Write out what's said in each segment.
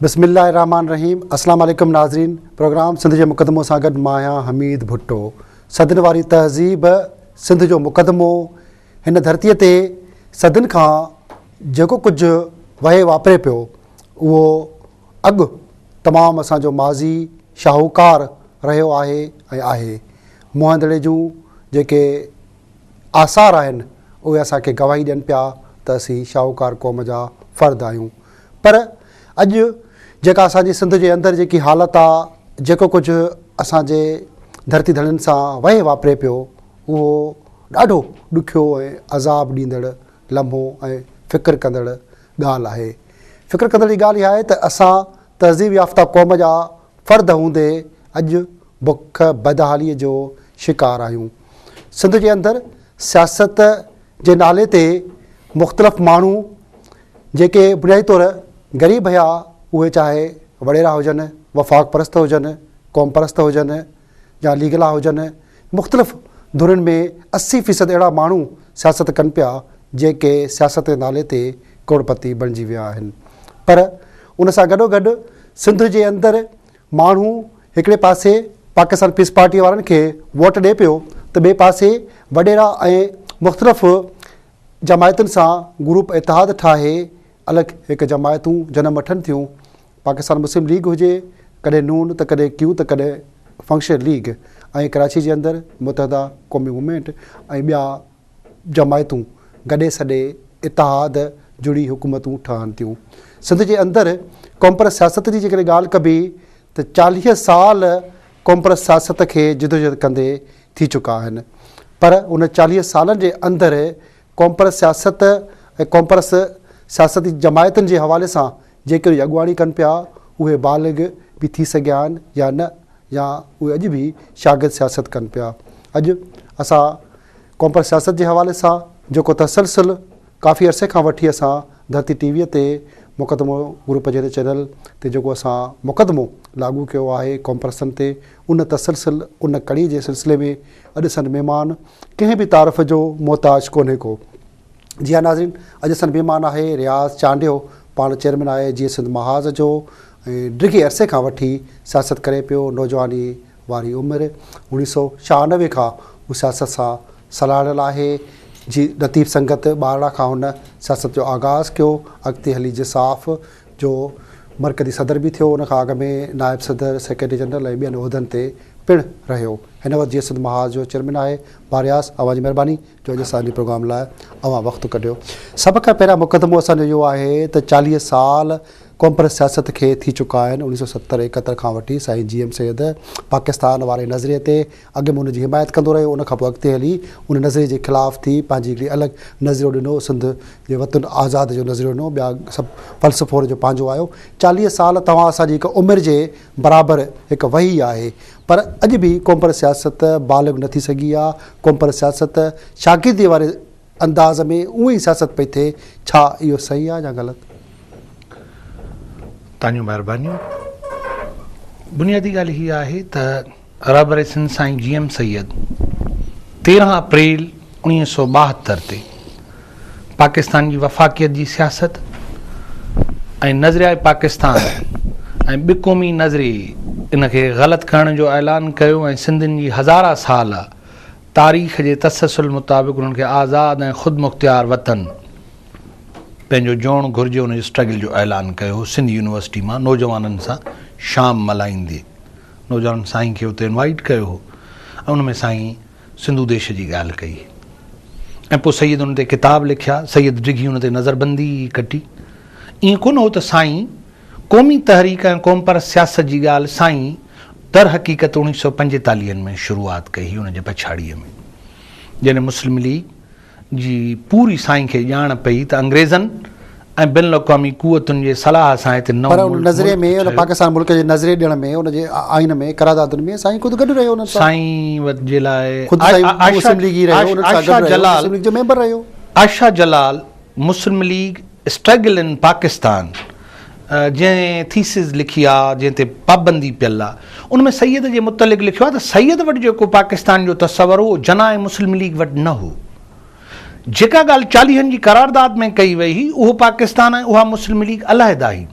बिस्मिल्लाहिर्रहमानिर्रहीम। अस्सलाम वालेकुम नाज़रीन। प्रोग्राम सिंध जो मुक़दमो सां गॾु मां आहियां हमीद भुट्टो। सदियुनि वारी तहज़ीब सिंध जो मुक़दमो हिन धरतीअ ते सदियुनि खां जेको कुझु वहे वापरे पियो उहो अॻु तमामु असांजो माज़ी शाहूकार रहियो आहे ऐं आहे। मुहंदड़े जूं जेके आसार आहिनि उहे असांखे गवाही ॾियनि पिया त असीं शाहूकार क़ौम जा फ़र्द आहियूं। पर अॼु जेका असांजी सिंध जे अंदरि जेकी हालत आहे, जेको कुझु असांजे धरती धड़ियुनि सां वहे वापरे पियो उहो ॾाढो ॾुखियो ऐं अज़ाब ॾींदड़ लम्हो ऐं फ़िक्रु कंदड़ ॻाल्हि आहे। फ़िक्रु कंदड़ ॻाल्हि इहा आहे त असां तहज़ीब याफ़्ता क़ौम जा फ़र्द हूंदे अॼु बुख बदहालीअ जो शिकार आहियूं। सिंध जे अंदरि सियासत जे नाले ते मुख़्तलिफ़ माण्हू जेके बुनियादी तौरु ग़रीब हुया, उहे चाहे वॾेरा हुजनि, वफ़ाक़ परस्त हुजनि, क़ौम परस्त हुजनि या लीगला हुजनि, मुख़्तलिफ़ धुरनि में 80% अहिड़ा माण्हू सियासत कनि पिया जेके सियासत जे नाले ते करोड़पति बणिजी विया आहिनि। पर उन सां गॾोगॾु सिंध जे अंदरि माण्हू हिकिड़े पासे पाकिस्तान पीस पार्टी वारनि खे वोट ॾिए पियो त ॿिए पासे वॾेरा ऐं मुख़्तलिफ़ जमायतुनि सां ग्रुप इतिहाद ठाहे अलॻि हिकु जमायतूं जनम वठनि थियूं। पाकिस्तान मुस्लिम लीग हुजे, कॾहिं नून त कॾहिं क्यू त कॾहिं फंक्शन लीग, ऐं कराची जे अंदरि मुतहदा क़ौमी मूवमेंट ऐं ॿिया जमायतूं गॾे सॾे इतिहाद जुड़ी हुकूमतूं ठहनि थियूं। सिंध जे अंदरि क़ौमपरस्त सियासत जी जेकॾहिं ॻाल्हि कबी त 40 साल क़ौमपरस्त सियासत खे जिदोजहद कंदे थी चुका आहिनि। पर उन 40 सालनि जे अंदरि क़ौमपरस्त सियासत ऐं क़ौमपरस्त सियासती जमायतुनि जे हवाले सां जेके अॻुवाणी कनि पिया उहे बालिग़ बि थी सघिया आहिनि या न, या उहे अॼु बि शागिर्द सियासत कनि पिया। अॼु असां क़ौमपरस्त सियासत जे हवाले सां जेको तसलसल काफ़ी अरसे खां वठी असां धरती टीवीअ ते मुक़दमो ग्रुप जहिड़े चैनल ते जेको असां मुक़दमो लागू कयो आहे क़ौमपरस्तनि ते, उन तसलसल उन कड़ी जे सिलसिले में अॼु असांजो महिमान कंहिं बि तारीफ़ जो मोहताज कोन्हे को। जी हा नाज़रीन, अॼु असांजो महिमान आहे रियाज़ चांडियो। पाण चेयरमैन आहे जीअं सिंध महाज़ जो ऐं डिघे अरसे खां वठी सियासत करे पियो। नौजवानी वारी उमिरि 1996 खां हू सियासत सां सलाहियल आहे। जी लतीफ़ संगत ॿारड़ा खां हुन सियासत जो आगाज़ कयो, अॻिते हली जिसाफ़ जो मरकज़ी सदर बि थियो, उन खां अॻु में नायब सदर, सेक्रेटरी जनरल ऐं ॿियनि उहिदनि ते पिणु रहियो। हिन वक़्तु जीअं सिंध महाज़ जो चेयरमैन आहे। बारियास अव्हां जी महिरबानी जो अॼु असांजे प्रोग्राम लाइ अव्हां वक़्तु कढियो। सभ खां पहिरियां मुक़दमो असांजो इहो आहे त 40 साल क़ौमपरस्त सियासत खे थी चुका आहिनि। 1970-71 खां वठी साईं GM सैयद पाकिस्तान वारे नज़रिए ते अॻु में उनजी हिमायत कंदो रहियो, उन खां पोइ अॻिते हली उन नज़रिए जे ख़िलाफ़ु थी पंहिंजी हिकिड़ी अलॻि नज़रियो ॾिनो, सिंध जे वतन आज़ाद जो नज़रियो ॾिनो, ॿिया सभु फ़लसफ़ो जो पंहिंजो आयो। 40 साल तव्हां असांजी हिकु उमिरि जे बराबरि हिकु वही आहे। पर अॼु बि क़ौमपरस्त सियासत बालिग़ न थी सघी आहे। क़ौमपरस्त सियासत शागिर्दी वारे अंदाज़ में उहा ई सियासत पई थिए। छा इहो सही आहे या ग़लति? तव्हांजूं महिरबानियूं। बुनियादी ॻाल्हि हीअ आहे त रहिबर सिंध साईं GM सैयद 13 अप्रैल 1972 ते पाकिस्तान जी वफ़ाक़ियत जी सियासत ऐं नज़रिया पाकिस्तान ऐं ॿिक़ौमी नज़रिए इन खे ग़लति करण जो ऐलान कयो ऐं सिंधियुनि जी हज़ारा साल तारीख़ जे तसलसल मुताबिक़ उन्हनि खे आज़ादु ऐं ख़ुदि मुख़्तियार वतन पंहिंजो जोड़ घुरिजे, उनजे स्ट्रगल जो ऐलान कयो हो। सिंध यूनिवर्सिटी मां नौजवाननि सां शाम मल्हाईंदे नौजवान साईं खे उते इनवाइट कयो हो ऐं उन में साईं सिंधू देश जी ॻाल्हि कई ऐं पोइ सैयद उन ते किताब लिखिया। सैयद डिघी उन ते नज़रबंदी कटी। ईअं कोन हो त साईं क़ौमी तहरीक ऐं क़ौमपरस्त सियासत जी ॻाल्हि साईं दर हक़ीक़त 1945 में शुरूआत कई हुन जे पछाड़ीअ में, जॾहिं मुस्लिम लीग जी पूरी साईं खे ॼाण पई त अंग्रेज़नि ऐं बिन अक़वामी क़ुवतुनि जे सलाह सां हिते पर उन नज़रिए में उन पाकिस्तान मुल्क जे नज़रिए ॾियण में उन जे आइन में करारदादुनि में साईं ख़ुदि गॾु रहियो। साईं वटि जे लाइ आयशा जलाल मुस्लिम लीग स्ट्रगल इन पाकिस्तान जंहिं थीसिस लिखी आहे, जंहिं ते पाबंदी पियल आहे, उन में सैयद जे मुतलिक़ लिखियो आहे त सैयद वटि जेको पाकिस्तान जो तसवर हो जनाए मुस्लिम लीग वटि न हो। जेका ॻाल्हि 40 जी करारदाद में कई वई हुई उहो पाकिस्तान ऐं उहा मुस्लिम लीग अलहदा हुई।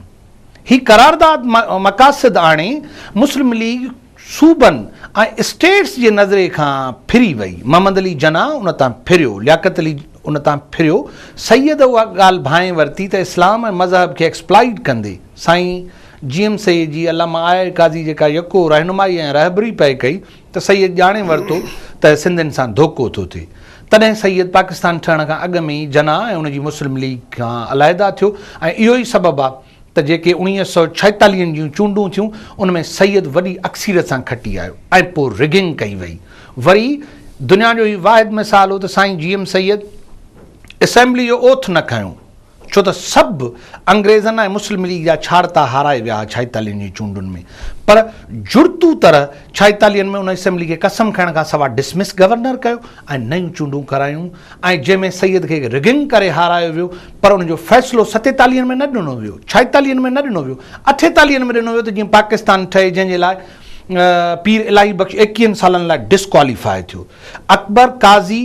ही करारदाद मक़ासिद आणे मुस्लिम लीग सूबनि ऐं स्टेट्स जे नज़रे खां फिरी वई। मोहम्मद अली जना उन तां फिरियो, लियाकत अली उन तां फिरियो। सैयद उहा ॻाल्हि भांए वरिती त इस्लाम ऐं मज़हब खे एक्सप्लाइट कंदे साईं GM सैयद जी अल्लामा आए काज़ी जेका यको रहनुमाई ऐं रहबरी पए कई त सैयद ॼाणे वरितो त सिंधियुनि सां धोखो थो थिए। तॾहिं सैयद पाकिस्तान ठहण खां अॻु में ई जना ऐं उनजी मुस्लिम लीग खां अलहदा थियो ऐं इहो ई सबबु आहे त जेके 1946 जूं चूंडूं थियूं उन में सैयद वॾी अक्सीरत सां खटी आयो ऐं पोइ रिगिंग कई वई। वरी दुनिया जो ई वाहिद मिसाल हो त साईं GM सैयद असेंबली जो ओथ न खयो, छो त सभु अंग्रेज़नि ऐं मुस्लिम लीग जा छाड़ता हाराए विया 46 जी चूंडुनि में, पर जुरतू तरह 46 में उन असेंबली खे कसम खणण खां सवाइ डिसमिस गवर्नर कयो ऐं नयूं चूंडूं करायूं ऐं जंहिंमें सैयद खे रिगिंग करे हारायो वियो, पर उनजो फ़ैसिलो 47 में न ॾिनो वियो, 46 में न ॾिनो वियो, 48 में ॾिनो वियो त जीअं पाकिस्तान ठहे, जंहिंजे लाइ पीर इलाही बख़्श 21 सालनि लाइ डिस्क्वालीफाई थियो। अकबर काज़ी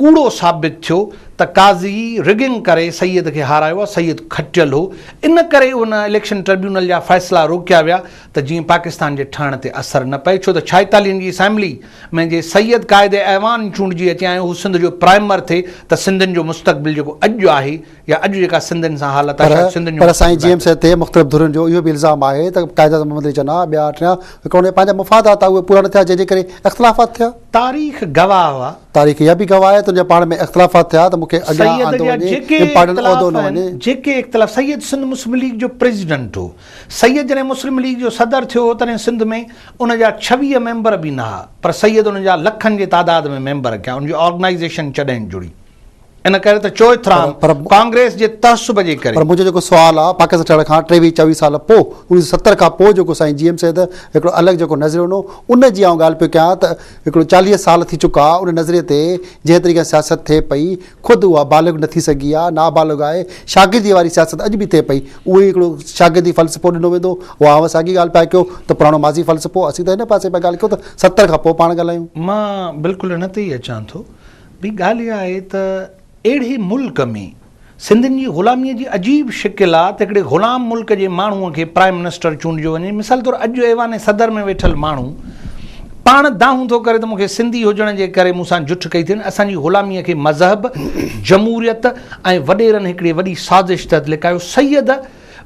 कूड़ो साबित थियो त काज़ी रिगिंग करे सैयद खे हारायो आहे, सैयद खटियल हो, इन करे उन इलेक्शन ट्रिब्यूनल जा फ़ैसिला रोकिया विया त जीअं पाकिस्तान जे ठहण ते असरु न पए, छो त 46 जी असेंबली में जे सैयद क़ाइदे ऐवान चूंडिजी अचे ऐं हू सिंध जो प्राइमर थिए त सिंधियुनि जो मुस्तक़बिल जेको अॼु आहे या अॼु जेका सिंधियुनि सां हालत आहे, पर साईं GM सैयद ते मुख़्तलिफ़ धुरियुनि जो इहो बि इल्ज़ाम आहे त क़ाइदा मोहम्मद अली जना ॿिया टिया हिकिड़ो पंहिंजा मुफ़ादात उहे पूरा न थिया, जंहिंजे करे इख़्तिलाफ़ात थिया। तारीख़ गवाह हुआ, तारीख़ इहा बि गवाह आहे तुंहिंजे पाण में इख़्तिलाफ़ात थिया त मूंखे जेके इख़्तिलाफ़ सैयद सिंध मुस्लिम लीग जो प्रेसिडेंट हो, सैयद जॾहिं मुस्लिम लीग जो सदर थियो हो तॾहिं सिंध में उन जा 26 मेंबर बि न हुआ, पर सैयद उन जा लखनि जे तादाद में मेंबर कया, उनजी ऑर्गेनाइज़ेशन चॾहिं जुड़ी। इन करे त चोएथराम कांग्रेस जे तहसुब जे करे। पर मुंहिंजो जेको सुवालु आहे पाकिस्तान ठहण खां 23-24 साल पोइ 1970 खां पोइ जेको साईं GM सैयद हिकिड़ो अलॻि जेको नज़रियो हुओ उन जी आउं ॻाल्हि पियो कयां त हिकिड़ो 40 साल थी चुका उन नज़रिए ते जंहिं तरीक़े सियासत थिए पई, ख़ुदि उहा बालिग़ न थी सघी आहे, नाबालिग़ आहे, शागिर्दी वारी सियासत अॼु बि थिए पई, उहो ई हिकिड़ो शागिर्दी फ़लसफ़ो ॾिनो वेंदो। उहा आउं साॻी ॻाल्हि पिया कयो त पुराणो माज़ी फ़लसफ़ो, असीं त हिन पासे पिया ॻाल्हि कयूं त 70 खां पोइ पाण ॻाल्हायूं। मां बिल्कुलु हिन ते ई अचां थो। ॿी ॻाल्हि इहा आहे त अहिड़े मुल्क में सिंधियुनि जी ग़ुलामीअ जी अजीब शिकिल आहे त हिकिड़े ग़ुलाम मुल्क जे माण्हूअ खे प्राइम मिनिस्टर चूंडियो वञे। मिसाल तौरु अॼु ऐवान सदर में वेठल माण्हू पाण दाहूं थो करे त मूंखे सिंधी हुजण जे करे मूंसां जुठ कई थियनि, असांजी ग़ुलामीअ खे मज़हब, जमूरियत ऐं वॾेरनि हिकिड़ी वॾी साज़िश तहत लिकायो, सैयद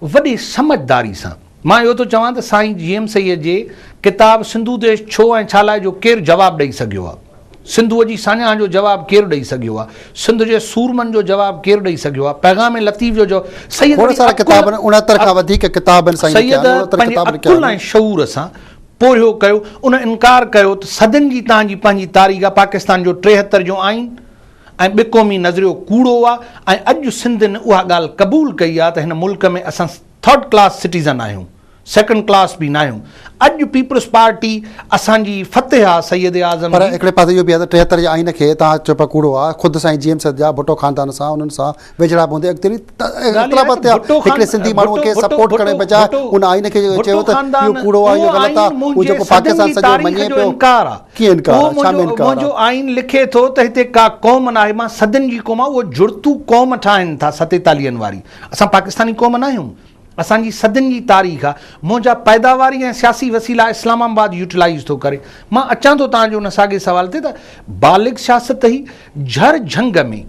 वॾी समझदारी सां। मां इहो थो चवां त साईं GM सैयद जे किताब सिंधू देश छो ऐं छा लाइ जो केरु जवाबु ॾेई सघियो आहे, सिंधूअ जी सान्या जो जवाबु केरु ॾेई सघियो आहे, सिंध जे सूरमनि जो जवाबु केरु ॾेई सघियो आहे, पैगाम लतीफ़ जो सैयद अकुल ऐं शऊर सां पोरियो कयो। उन इनकार कयो त सदियुनि जी तव्हांजी पंहिंजी तारीख़ आहे, पाकिस्तान जो 73 जो आइन ऐं ॿिक़ौमी नज़रियो कूड़ो आहे, ऐं अॼु सिंधियुनि उहा ॻाल्हि क़बूल कई आहे त हिन मुल्क में असां 3rd क्लास सिटीज़न आहियूं, 2nd क्लास बि न आहियूं। अॼु पीपल्स पार्टी असांजी फतेह आहे सैयद आज़म। पर हिकिड़े पासे इहो बि आहे त 73 जे आइन खे तव्हां चओ पिया कूड़ो आहे, ख़ुदि साईं GM सैयद जा भुट्टो ख़ानदान सां उन्हनि सां वेझड़ा हूंदे अॻिते हिकिड़े सिंधी माण्हूअ खे सपोर्ट करण बजाए उन आइन खे चयो त इहो कूड़ो आहे, इहो ग़लति आहे, उहो जेको पाकिस्तान सॼो मञे पियो। इनकार आहे, कीअं इनकार? मुंहिंजो आइन लिखे थो त हिते का क़ौम न आहे, मां सदियुनि जी क़ौम आहे, उहो जुड़तू क़ौम ठाहिनि था 47 वारी, असां पाकिस्तानी क़ौम न आहियूं, असांजी सदियुनि जी तारीख़ आहे। मुंहिंजा पैदावारी ऐं सियासी वसीला इस्लामाबाद यूटिलाइज़ थो करे। मां अचां थो तव्हांजो उन साॻे सवाल ते त बालिग़ सियासत ई झर झंग में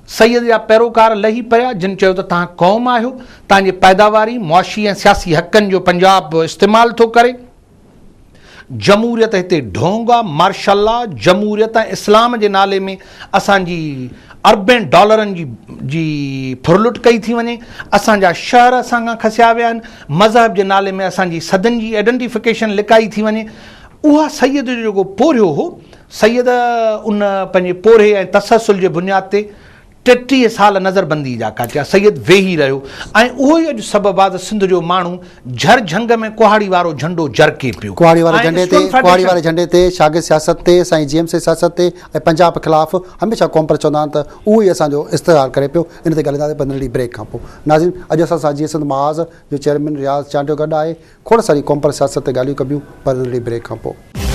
सैयद जा पैरोकार लही पिया जिन चयो त तव्हां क़ौम आहियो, तव्हांजे पैदावारी मुआशी ऐं सियासी हक़नि जो पंजाब इस्तेमालु थो करे, जमूरियत हिते ढोंग आहे, मार्शल आहे, जमूरियत ऐं इस्लाम जे नाले में असांजी अरबें डॉलरनि जी फुरलुट कई थी वञे, असांजा शहर असां खां खसिया विया आहिनि, मज़हब जे नाले में असांजी सदियुनि जी आइडेंटिफिकेशन लिकाई थी वञे। उहा सैयद जो जेको पोरियो हो, सैयद उन पंहिंजे पोरे ऐं तसलसल जे बुनियाद ते 33 साल नज़रबंदी जा काटिया, सैयद वेही रहियो, ऐं उहो ई अॼु सबबु आहे त सिंध जो माण्हू झर झंग में कुहाड़ी वारो झंडो झरके पियो। कुहाड़ी वारे झंडे ते शागिर्द सियासत ते साईं GM सैयद सियासत ते ऐं पंजाब ख़िलाफ़ हमेशह क़ौम पर चवंदा आहिनि त उहो ई असांजो इस्तेहार करे पियो। इन ते ॻाल्हाईंदासीं 15 ॾींहं ब्रेक खां पोइ। नाज़रीन, अॼु असां सां GM महाज़ जो चेयरमैन रियाज़ चांडियो गॾु आहे। खोड़ सारी क़ौम पर सियासत ते ॻाल्हियूं कबियूं 15 ॾींहं ब्रेक खां पोइ।